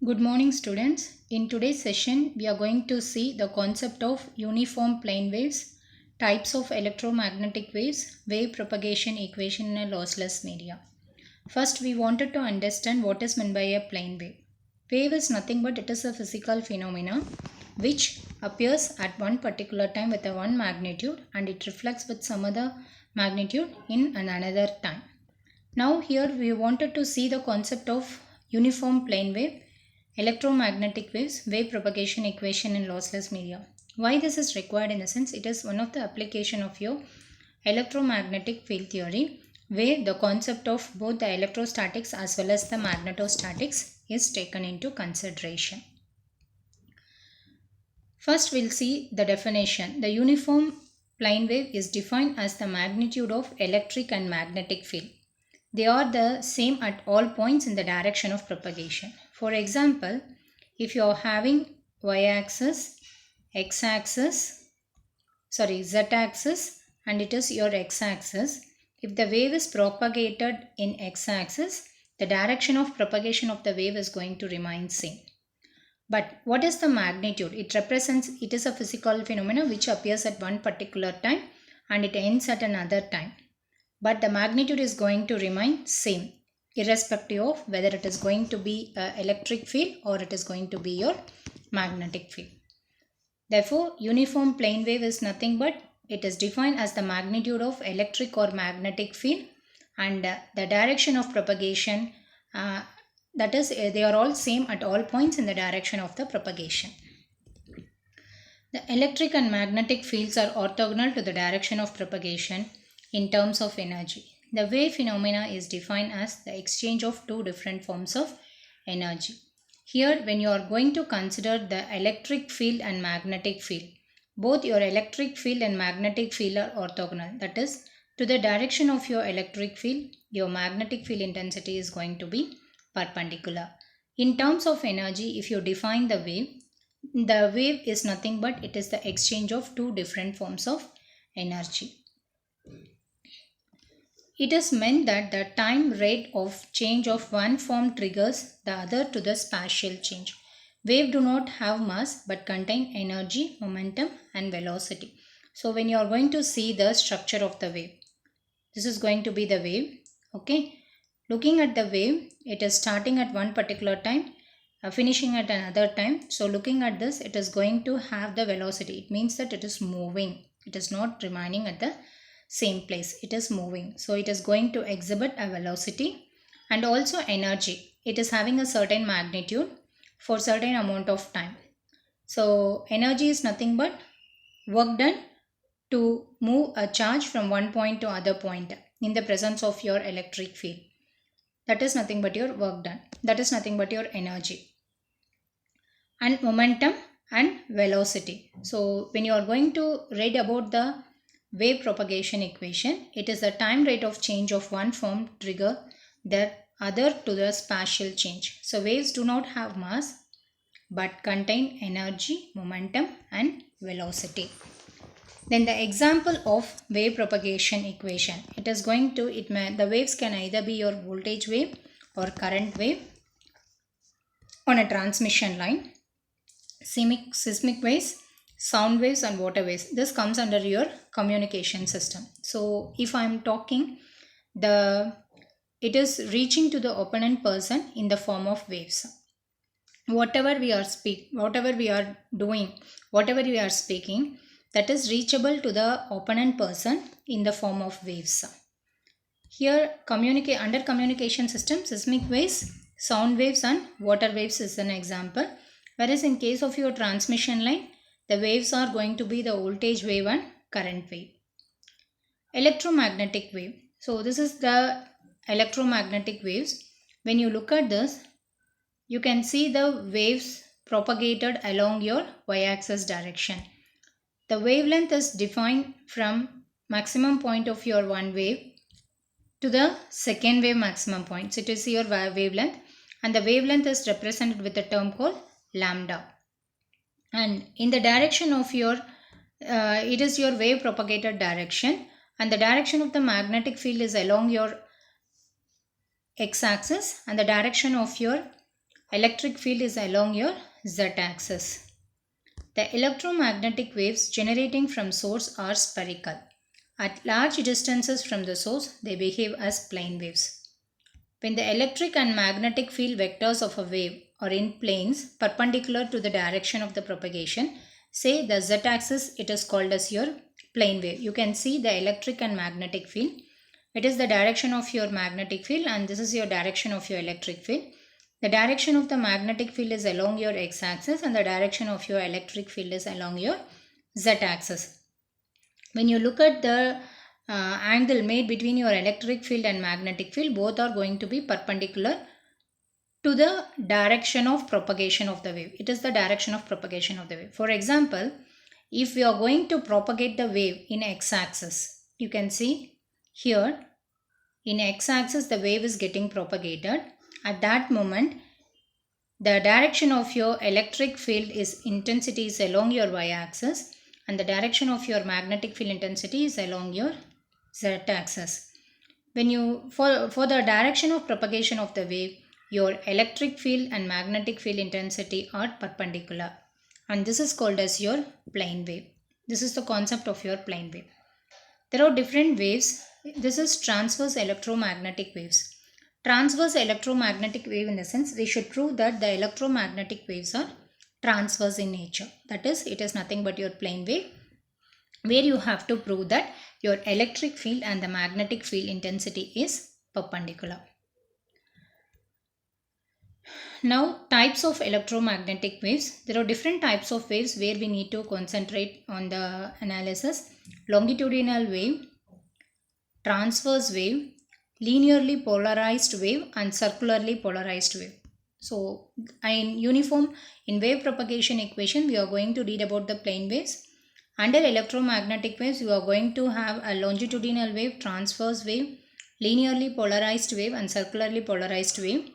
Good morning, students. In today's session, we are going to see the concept of uniform plane waves, types of electromagnetic waves, wave propagation equation in a lossless media. First, we wanted to understand what is meant by a plane wave. Wave is nothing but it is a physical phenomena which appears at one particular time with a one magnitude and it reflects with some other magnitude in another time. Now here we wanted to see the concept of uniform plane wave, electromagnetic waves, wave propagation equation in lossless media. Why this is required in the sense it is one of the application of your electromagnetic field theory where the concept of both the electrostatics as well as the magnetostatics is taken into consideration. First we'll see the definition. The uniform plane wave is defined as the magnitude of electric and magnetic field. They are the same at all points in the direction of propagation. For example, if you are having y-axis, x-axis, z-axis and it is your x-axis, if the wave is propagated in x-axis, the direction of propagation of the wave is going to remain same. But what is the magnitude? It is a physical phenomenon which appears at one particular time and it ends at another time. But the magnitude is going to remain same irrespective of whether it is going to be an electric field or it is going to be your magnetic field. Therefore, uniform plane wave is nothing but it is defined as the magnitude of electric or magnetic field and the direction of propagation that is they are all same at all points in the direction of the propagation. The electric and magnetic fields are orthogonal to the direction of propagation in terms of energy. The wave phenomena is defined as the exchange of two different forms of energy. Here, when you are going to consider the electric field and magnetic field, both your electric field and magnetic field are orthogonal. That is, to the direction of your electric field, your magnetic field intensity is going to be perpendicular. In terms of energy, if you define the wave is nothing but it is the exchange of two different forms of energy. It is meant that the time rate of change of one form triggers the other to the spatial change. Waves do not have mass but contain energy, momentum and velocity. So when you are going to see the structure of the wave, this is going to be the wave. Okay. Looking at the wave, it is starting at one particular time, finishing at another time. So looking at this, it is going to have the velocity. It means that it is moving. It is not remaining at the same place. It is moving. So it is going to exhibit a velocity and also energy. It is having a certain magnitude for certain amount of time. So energy is nothing but work done to move a charge from one point to other point in the presence of your electric field. That is nothing but your work done. That is nothing but your energy. And momentum and velocity. So when you are going to read about the wave propagation equation, it is the time rate of change of one form trigger the other to the spatial change. So waves do not have mass but contain energy, momentum and velocity. Then the example of wave propagation equation, it is going to, the waves can either be your voltage wave or current wave on a transmission line, seismic waves, sound waves and water waves. This comes under your communication system. So if I am talking, it is reaching to the opponent person in the form of waves. Whatever we are doing, whatever we are speaking, that is reachable to the opponent person in the form of waves. Here under communication system, seismic waves, sound waves and water waves is an example. Whereas in case of your transmission line, the waves are going to be the voltage wave and current wave. Electromagnetic wave. So this is the electromagnetic waves. When you look at this, you can see the waves propagated along your y-axis direction. The wavelength is defined from maximum point of your one wave to the second wave maximum point. So it is your wavelength and the wavelength is represented with a term called lambda. And in the direction of your, it is your wave propagated direction and the direction of the magnetic field is along your x-axis and the direction of your electric field is along your z-axis. The electromagnetic waves generating from source are spherical. At large distances from the source, they behave as plane waves. When the electric and magnetic field vectors of a wave are in planes perpendicular to the direction of the propagation, say the z-axis, it is called as your plane wave. You can see the electric and magnetic field. It is the direction of your magnetic field and this is your direction of your electric field. The direction of the magnetic field is along your x-axis and the direction of your electric field is along your z-axis. When you look at the angle made between your electric field and magnetic field, both are going to be perpendicular to the direction of propagation of the wave. It is the direction of propagation of the wave. For example, if we are going to propagate the wave in x-axis, you can see here in x-axis the wave is getting propagated. At that moment, the direction of your electric field is intensity is along your y-axis and the direction of your magnetic field intensity is along your z-axis. When you for the direction of propagation of the wave, your electric field and magnetic field intensity are perpendicular and this is called as your plane wave. This is the concept of your plane wave. There are different waves. This is transverse electromagnetic waves. Transverse electromagnetic wave in the sense we should prove that the electromagnetic waves are transverse in nature. That is, it is nothing but your plane wave where you have to prove that your electric field and the magnetic field intensity is perpendicular. Now, types of electromagnetic waves. There are different types of waves where we need to concentrate on the analysis. Longitudinal wave, transverse wave, linearly polarized wave and circularly polarized wave. So, in wave propagation equation, we are going to read about the plane waves. Under electromagnetic waves, you are going to have a longitudinal wave, transverse wave, linearly polarized wave and circularly polarized wave.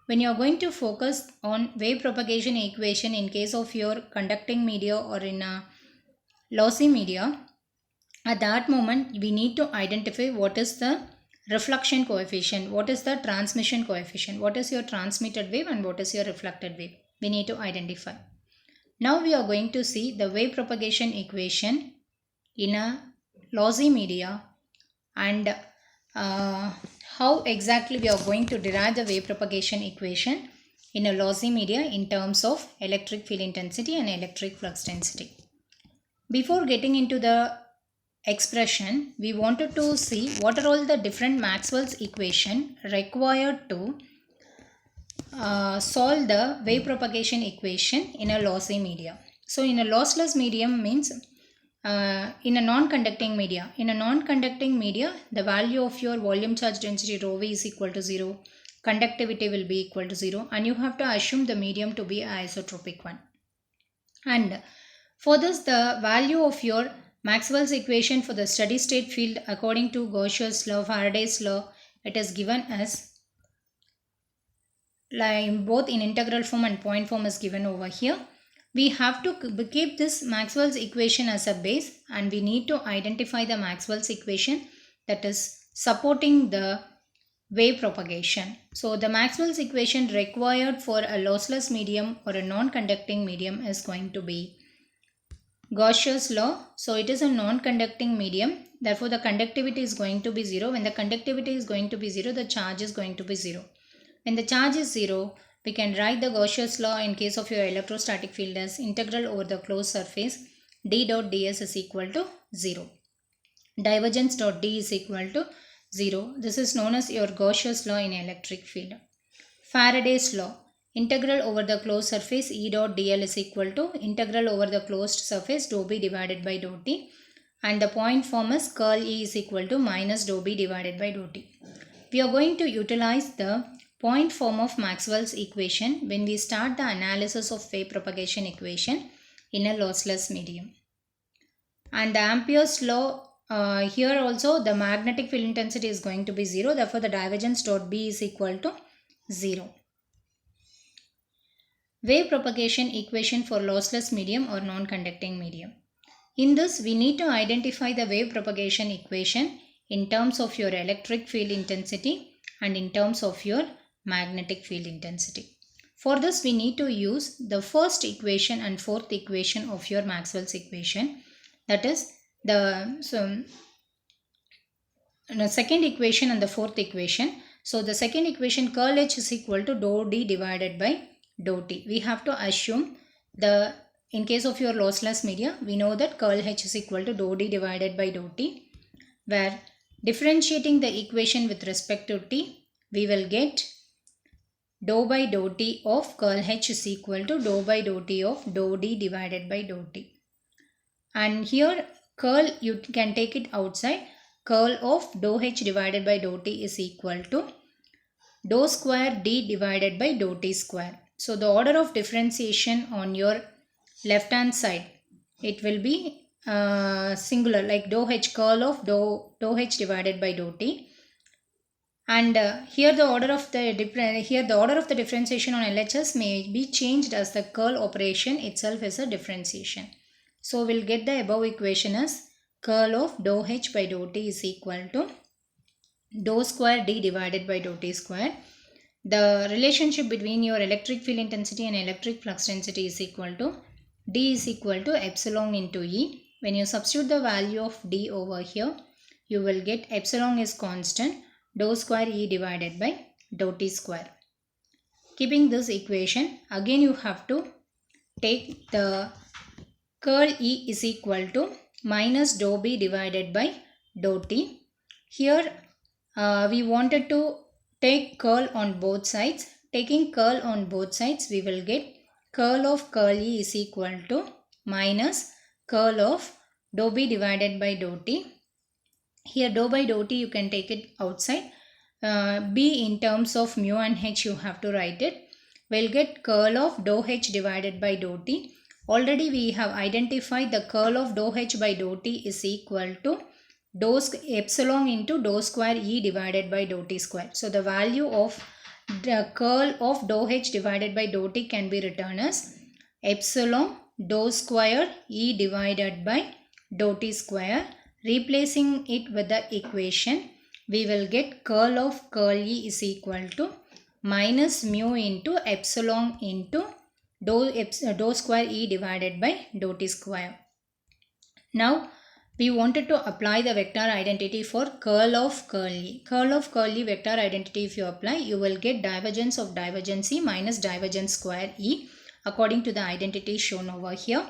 When you are going to focus on wave propagation equation in case of your conducting media or in a lossy media, at that moment we need to identify what is the reflection coefficient, what is the transmission coefficient, what is your transmitted wave and what is your reflected wave. We need to identify. Now we are going to see the wave propagation equation in a lossy media and how exactly we are going to derive the wave propagation equation in a lossy media in terms of electric field intensity and electric flux density. Before getting into the expression, we wanted to see what are all the different Maxwell's equation required to solve the wave propagation equation in a lossy media. So in a lossless medium means in a non-conducting media. In a non-conducting media, the value of your volume charge density rho v is equal to 0. Conductivity will be equal to 0 and you have to assume the medium to be an isotropic one. And for this, the value of your Maxwell's equation for the steady state field according to Gauss's law, Faraday's law, it is given as like both in integral form and point form is given over here. We have to keep this Maxwell's equation as a base and we need to identify the Maxwell's equation that is supporting the wave propagation. So the Maxwell's equation required for a lossless medium or a non-conducting medium is going to be Gauss's law. So it is a non-conducting medium. Therefore the conductivity is going to be 0. When the conductivity is going to be 0, the charge is going to be 0. When the charge is 0, we can write the Gauss's law in case of your electrostatic field as integral over the closed surface d dot ds is equal to 0. Divergence dot d is equal to 0. This is known as your Gauss's law in electric field. Faraday's law. Integral over the closed surface E dot dl is equal to integral over the closed surface dou b divided by dou t. And the point form is curl E is equal to minus dou b divided by dou t. We are going to utilize the point form of Maxwell's equation when we start the analysis of wave propagation equation in a lossless medium. And the Ampere's law, here also the magnetic field intensity is going to be 0. Therefore, the divergence dot B is equal to 0. Wave propagation equation for lossless medium or non-conducting medium. In this, we need to identify the wave propagation equation in terms of your electric field intensity and in terms of your magnetic field intensity. For this, we need to use the first equation and fourth equation of your Maxwell's equation. That is the second equation and the fourth equation. So the second equation, curl H is equal to dou D divided by dou T. We have to assume in case of your lossless media, we know that curl H is equal to dou D divided by dou T, where differentiating the equation with respect to T, we will get dou by dou T of curl H is equal to dou by dou T of dou D divided by dou T. And here curl, you can take it outside. Curl of dou H divided by dou T is equal to dou square D divided by dou T square. So the order of differentiation on your left hand side, it will be singular, like dou H, curl of dou H divided by dou T. And here the order of the differentiation on LHS may be changed as the curl operation itself is a differentiation. So we'll get the above equation as curl of dou H by dou T is equal to dou square D divided by dou T square. The relationship between your electric field intensity and electric flux density is equal to D is equal to epsilon into E. When you substitute the value of D over here, you will get epsilon is constant, dou square E divided by dou T square. Keeping this equation, again you have to take the curl E is equal to minus dou B divided by dou T. Here we wanted to take curl on both sides. Taking curl on both sides, we will get curl of curl E is equal to minus curl of dou B divided by dou T. Here dou by dou T you can take it outside. B in terms of mu and H you have to write it. We'll get curl of dou H divided by dou T. Already we have identified the curl of dou H by dou T is equal to epsilon into dou square E divided by dou T square. So the value of the curl of dou H divided by dou T can be written as epsilon dou square E divided by dou T square. Replacing it with the equation, we will get curl of curl E is equal to minus mu into epsilon into dou square E divided by dou T square. Now we wanted to apply the vector identity for curl of curl E. Curl of curl E vector identity if you apply, you will get divergence of divergence E minus divergence square E according to the identity shown over here.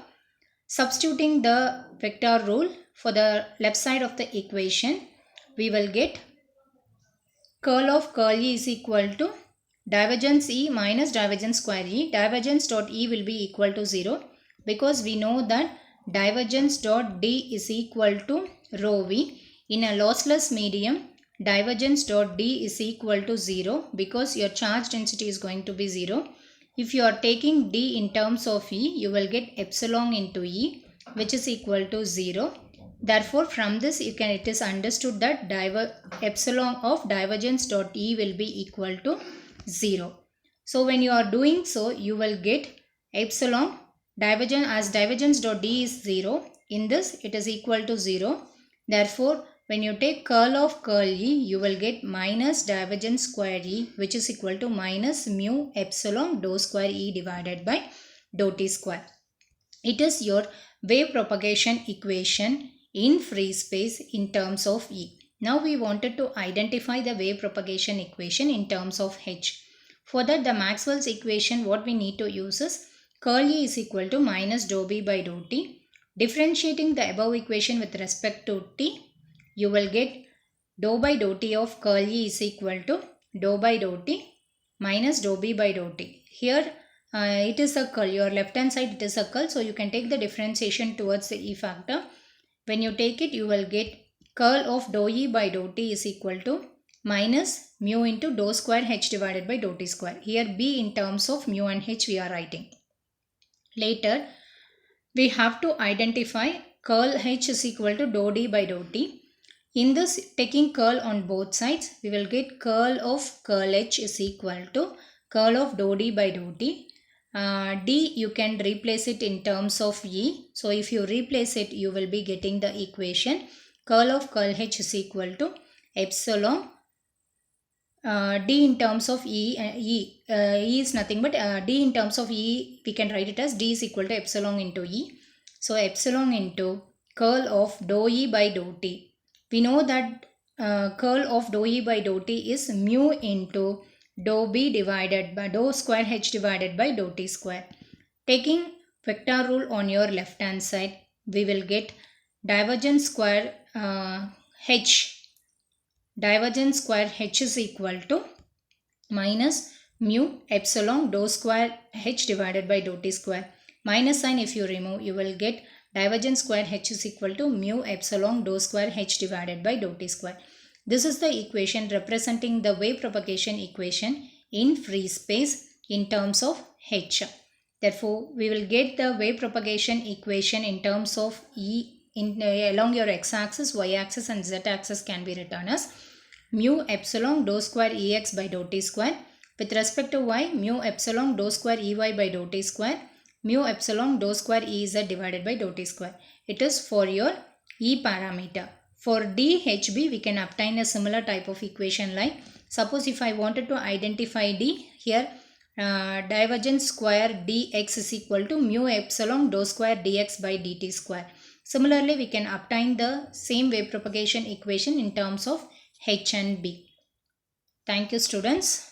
Substituting the vector rule for the left side of the equation, we will get curl of curl E is equal to divergence E minus divergence square E. Divergence dot E will be equal to 0 because we know that divergence dot D is equal to rho V. In a lossless medium, divergence dot D is equal to 0 because your charge density is going to be 0. If you are taking D in terms of E, you will get epsilon into E, which is equal to 0. Therefore, from this it is understood that epsilon of divergence dot E will be equal to 0. So when you are doing so, you will get epsilon divergence dot D is 0. In this, it is equal to 0. Therefore, when you take curl of curl E, you will get minus divergence square E, which is equal to minus mu epsilon dou square E divided by dou T square. It is your wave propagation equation in free space in terms of E. Now we wanted to identify the wave propagation equation in terms of H. For that, the Maxwell's equation, what we need to use is curl E is equal to minus dou B by dou T. Differentiating the above equation with respect to T, you will get dou by dou T of curl E is equal to dou by dou T minus dou B by dou T. Here it is a curl. Your left hand side it is a curl. So you can take the differentiation towards the E factor. When you take it, you will get curl of dou E by dou T is equal to minus mu into dou square H divided by dou T square. Here B in terms of mu and H we are writing. Later, we have to identify curl H is equal to dou D by dou T. In this, taking curl on both sides, we will get curl of curl H is equal to curl of dou D by dou T. D you can replace it in terms of E. So if you replace it, you will be getting the equation curl of curl H is equal to epsilon d in terms of e is nothing but d in terms of e, we can write it as d is equal to epsilon into e. So epsilon into curl of dou e by dou t. We know that curl of dou e by dou t is mu into dou b divided by dou square h divided by dou t square. Taking vector rule on your left hand side, we will get divergence square h. Divergence square h is equal to minus mu epsilon dou square h divided by dou t square. Minus sign if you remove, you will get divergence square h is equal to mu epsilon dou square h divided by dou t square. This is the equation representing the wave propagation equation in free space in terms of h. Therefore, we will get the wave propagation equation in terms of E along your x-axis, y-axis and z-axis can be written as mu epsilon dou square Ex by dou t square. With respect to y, mu epsilon dou square Ey by dou t square, mu epsilon dou square Ez divided by dou t square. It is for your E parameter. For DHB, we can obtain a similar type of equation like, suppose if I wanted to identify D, here divergence square dx is equal to mu epsilon dou square dx by dt square. Similarly, we can obtain the same wave propagation equation in terms of h and b. Thank you, students.